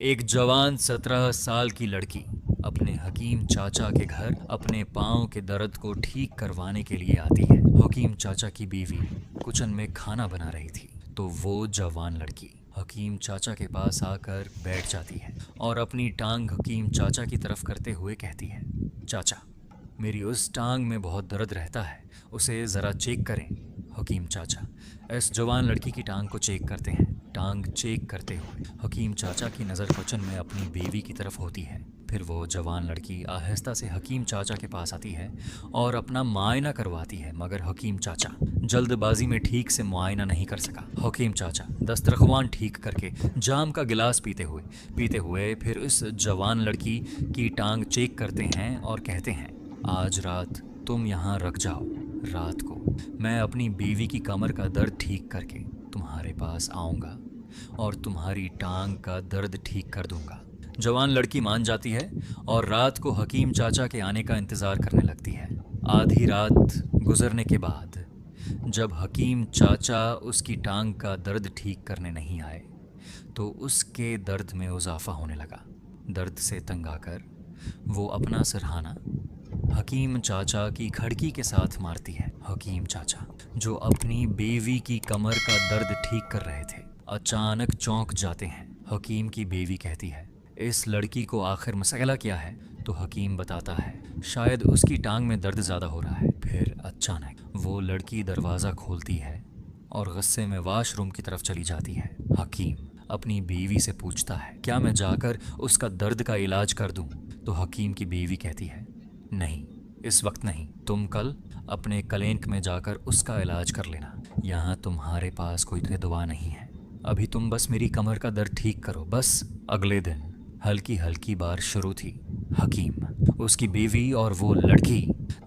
एक जवान 17 साल की लड़की अपने हकीम चाचा के घर अपने पाँव के दर्द को ठीक करवाने के लिए आती है। हकीम चाचा की बीवी किचन में खाना बना रही थी तो वो जवान लड़की हकीम चाचा के पास आकर बैठ जाती है और अपनी टांग हकीम चाचा की तरफ करते हुए कहती है, चाचा, मेरी उस टांग में बहुत दर्द रहता है, उसे ज़रा चेक करें। हकीम चाचा इस जवान लड़की की टांग को चेक करते हैं। टांग चेक करते हुए हकीम चाचा की नज़र किचन में अपनी बीवी की तरफ होती है। फिर वो जवान लड़की आहिस्ता से हकीम चाचा के पास आती है और अपना मुआयना करवाती है, मगर हकीम चाचा जल्दबाजी में ठीक से मुआयना नहीं कर सका। हकीम चाचा दस्तरख्वान ठीक करके जाम का गिलास पीते हुए फिर इस जवान लड़की की टांग चेक करते हैं और कहते हैं, आज रात तुम यहाँ रख जाओ। रात को मैं अपनी बीवी की कमर का दर्द ठीक करके तुम्हारे पास आऊँगा और तुम्हारी टांग का दर्द ठीक कर दूंगा। जवान लड़की मान जाती है और रात को हकीम चाचा के आने का इंतज़ार करने लगती है। आधी रात गुजरने के बाद जब हकीम चाचा उसकी टांग का दर्द ठीक करने नहीं आए तो उसके दर्द में इजाफा होने लगा। दर्द से तंग आकर वो अपना सिरहाना हकीम चाचा की खड़की के साथ मारती है। हकीम चाचा जो अपनी बीवी की कमर का दर्द ठीक कर रहे थे अचानक चौंक जाते हैं। हकीम की बीवी कहती है, इस लड़की को आखिर मसला क्या है? तो हकीम बताता है, शायद उसकी टांग में दर्द ज़्यादा हो रहा है। फिर अचानक वो लड़की दरवाज़ा खोलती है और गुस्से में वॉशरूम की तरफ चली जाती है। हकीम अपनी बीवी से पूछता है, क्या मैं जाकर उसका दर्द का इलाज कर दूं? तो हकीम की बीवी कहती है, नहीं, इस वक्त नहीं, तुम कल अपने क्लिनिक में जाकर उसका इलाज कर लेना। यहाँ तुम्हारे पास कोई दवा नहीं है, अभी तुम बस मेरी कमर का दर्द ठीक करो बस। अगले दिन हल्की हल्की बारिश शुरू थी। हकीम, उसकी बीवी और वो लड़की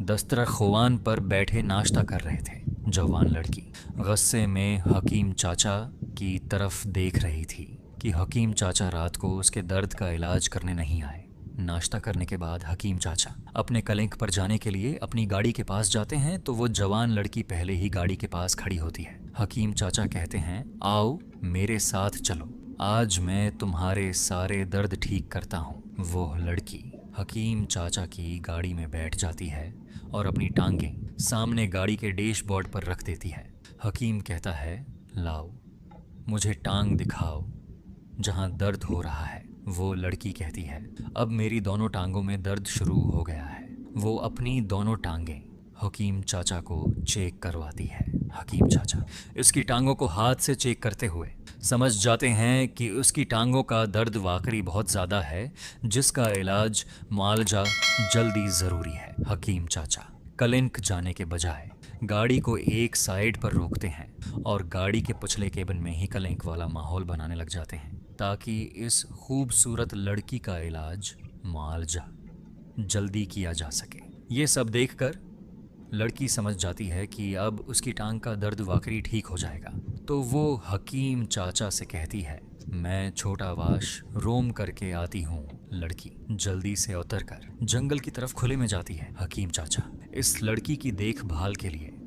दस्तरख्वान पर बैठे नाश्ता कर रहे थे। जवान लड़की गुस्से में हकीम चाचा की तरफ देख रही थी कि हकीम चाचा रात को उसके दर्द का इलाज करने नहीं आए। नाश्ता करने के बाद हकीम चाचा अपने क्लिनिक पर जाने के लिए अपनी गाड़ी के पास जाते हैं तो वो जवान लड़की पहले ही गाड़ी के पास खड़ी होती है। हकीम चाचा कहते हैं, आओ मेरे साथ चलो, आज मैं तुम्हारे सारे दर्द ठीक करता हूँ। वो लड़की हकीम चाचा की गाड़ी में बैठ जाती है और अपनी टांगें सामने गाड़ी के डैशबोर्ड पर रख देती है। हकीम कहता है, लाओ मुझे टांग दिखाओ जहाँ दर्द हो रहा है। वो लड़की कहती है, अब मेरी दोनों टांगों में दर्द शुरू हो गया है। वो अपनी दोनों टांगें हकीम चाचा को चेक करवाती है। हकीम चाचा इसकी टांगों को हाथ से चेक करते हुए समझ जाते हैं कि उसकी टांगों का दर्द वाकई बहुत ज़्यादा है, जिसका इलाज मुआवजा जल्दी ज़रूरी है। हकीम चाचा क्लिनिक जाने के बजाय गाड़ी को एक साइड पर रोकते हैं और गाड़ी के पिछले केबिन में ही क्लिनिक वाला माहौल बनाने लग जाते हैं ताकि इस खूबसूरत लड़की का इलाज मुआवजा जल्दी किया जा सके। ये सब देखकर लड़की समझ जाती है कि अब उसकी टांग का दर्द वाकई ठीक हो जाएगा। तो वो हकीम चाचा से कहती है, मैं छोटा वाश रोम करके आती हूँ। लड़की जल्दी से उतरकर जंगल की तरफ खुले में जाती है। हकीम चाचा इस लड़की की देखभाल के लिए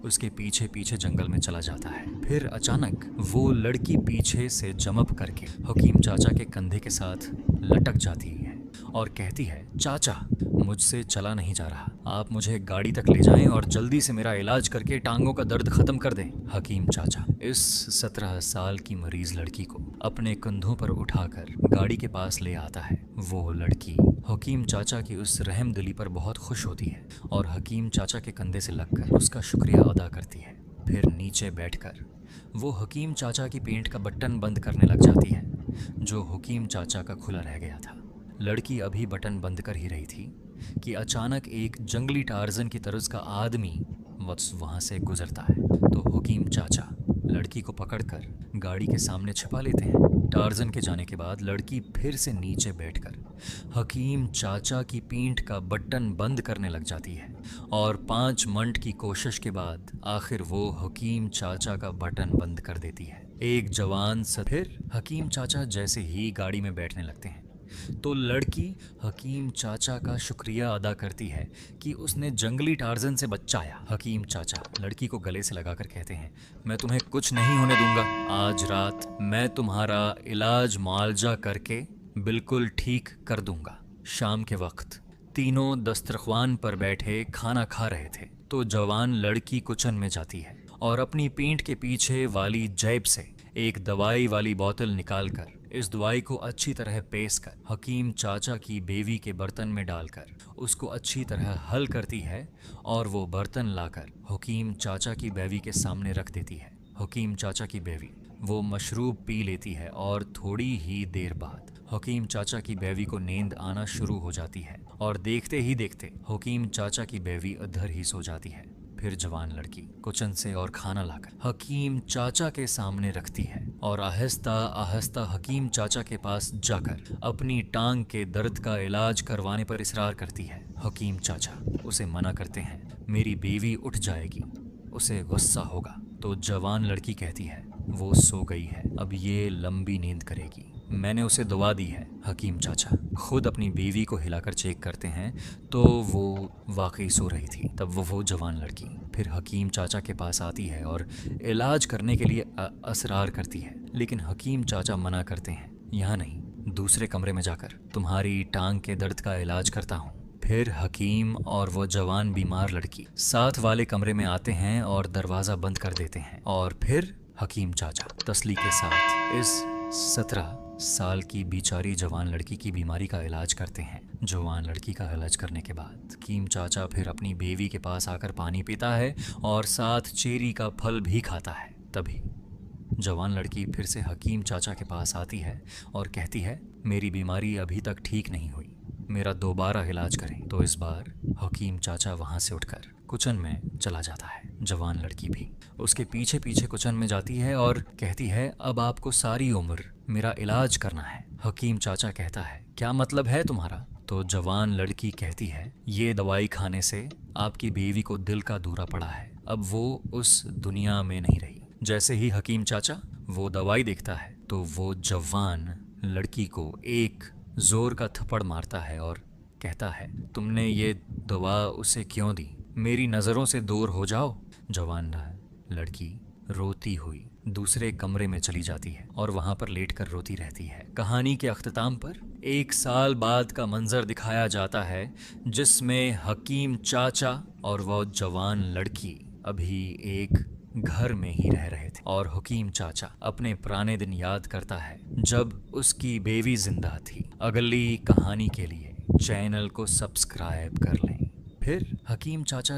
उसके पीछे पीछे जंगल में चला जाता है। फिर अचानक वो लड़की पीछे से जंप करके हकीम चाचा के कंधे के साथ लटक जाती है और कहती है, चाचा मुझसे चला नहीं जा रहा, आप मुझे गाड़ी तक ले जाएं और जल्दी से मेरा इलाज करके टांगों का दर्द खत्म कर दें। हकीम चाचा इस 17 साल की मरीज लड़की को अपने कंधों पर उठाकर गाड़ी के पास ले आता है। वो लड़की हकीम चाचा की उस रहमदिली पर बहुत खुश होती है और हकीम चाचा के कंधे से लगकर उसका शुक्रिया अदा करती है। फिर नीचे बैठकर वो हकीम चाचा की पेंट का बटन बंद करने लग जाती है जो हकीम चाचा का खुला रह गया था। लड़की अभी बटन बंद कर ही रही थी कि अचानक एक जंगली टार्जन की तरह का आदमी वहाँ से गुजरता है। तो हकीम चाचा लड़की को पकड़कर गाड़ी के सामने छिपा लेते हैं। टार्जन के जाने के बाद लड़की फिर से नीचे बैठकर हकीम चाचा की पीठ का बटन बंद करने लग जाती है और 5 मिनट की कोशिश के बाद आखिर वो हकीम चाचा का बटन बंद कर देती है। एक जवान फिर हकीम चाचा जैसे ही गाड़ी में बैठने लगते हैं तो लड़की हकीम चाचा का शुक्रिया अदा करती है कि उसने जंगली टार्जन से बचाया। हकीम चाचा लड़की को गले से लगाकर कहते हैं, मैं तुम्हें कुछ नहीं होने दूंगा। आज रात मैं तुम्हारा इलाज मुआवजा करके बिल्कुल ठीक कर दूंगा। शाम के वक्त तीनों दस्तरख्वान पर बैठे खाना खा रहे थे तो जवान लड़की किचन में जाती है और अपनी पीठ के पीछे वाली जेब से एक दवाई वाली बोतल निकालकर इस दवाई को अच्छी तरह पेश कर हकीम चाचा की बेवी के बर्तन में डालकर उसको अच्छी तरह हल करती है और वो बर्तन लाकर हकीम चाचा की बेवी के सामने रख देती है। हकीम चाचा की बेवी वो मशरूब पी लेती है और थोड़ी ही देर बाद हकीम चाचा की बेवी को नींद आना शुरू हो जाती है और देखते ही देखते हकीम चाचा की बेवी अधर ही सो जाती है। फिर जवान लड़की किचन से और खाना लाकर हकीम चाचा के सामने रखती है और आहिस्ता आहिस्ता हकीम चाचा के पास जाकर अपनी टांग के दर्द का इलाज करवाने पर इसरार करती है। हकीम चाचा उसे मना करते हैं, मेरी बेवी उठ जाएगी, उसे गुस्सा होगा। तो जवान लड़की कहती है, वो सो गई है, अब ये लंबी नींद करेगी, मैंने उसे दवा दी है। हकीम चाचा खुद अपनी बीवी को हिलाकर चेक करते हैं तो वो वाकई सो रही थी। तब वो जवान लड़की फिर हकीम चाचा के पास आती है और इलाज करने के लिए असरार करती है, लेकिन हकीम चाचा मना करते हैं, यहाँ नहीं, दूसरे कमरे में जाकर तुम्हारी टांग के दर्द का इलाज करता हूँ। फिर हकीम और वो जवान बीमार लड़की साथ वाले कमरे में आते हैं और दरवाज़ा बंद कर देते हैं और फिर हकीम चाचा तसल्ली के साथ इस 17 साल की बेचारी जवान लड़की की बीमारी का इलाज करते हैं। जवान लड़की का इलाज करने के बाद हकीम चाचा फिर अपनी बेवी के पास आकर पानी पीता है और साथ चेरी का फल भी खाता है। तभी जवान लड़की फिर से हकीम चाचा के पास आती है और कहती है, मेरी बीमारी अभी तक ठीक नहीं हुई, मेरा दोबारा इलाज करें। तो इस बार हकीम चाचा वहाँ से उठकर किचन में चला जाता है। जवान लड़की भी उसके पीछे पीछे किचन में जाती है और कहती है, अब आपको सारी उम्र मेरा इलाज करना है। हकीम चाचा कहता है, क्या मतलब है तुम्हारा? तो जवान लड़की कहती है, ये दवाई खाने से आपकी बीवी को दिल का दौरा पड़ा है, अब वो उस दुनिया में नहीं रही। जैसे ही हकीम चाचा वो दवाई देखता है तो वो जवान लड़की को एक जोर का थप्पड़ मारता है और कहता है, तुमने ये दवा उसे क्यों दी? मेरी नज़रों से दूर हो जाओ। जवान लड़की रोती हुई दूसरे कमरे में चली जाती है और वहाँ पर लेटकर रोती रहती है। कहानी के अख्ताम पर 1 साल बाद का मंजर दिखाया जाता है जिसमें हकीम चाचा और वो जवान लड़की अभी एक घर में ही रह रहे थे और हकीम चाचा अपने पुराने दिन याद करता है जब उसकी बेवी जिंदा थी। अगली कहानी के लिए चैनल को सब्सक्राइब कर लें। फिर हकीम चाचा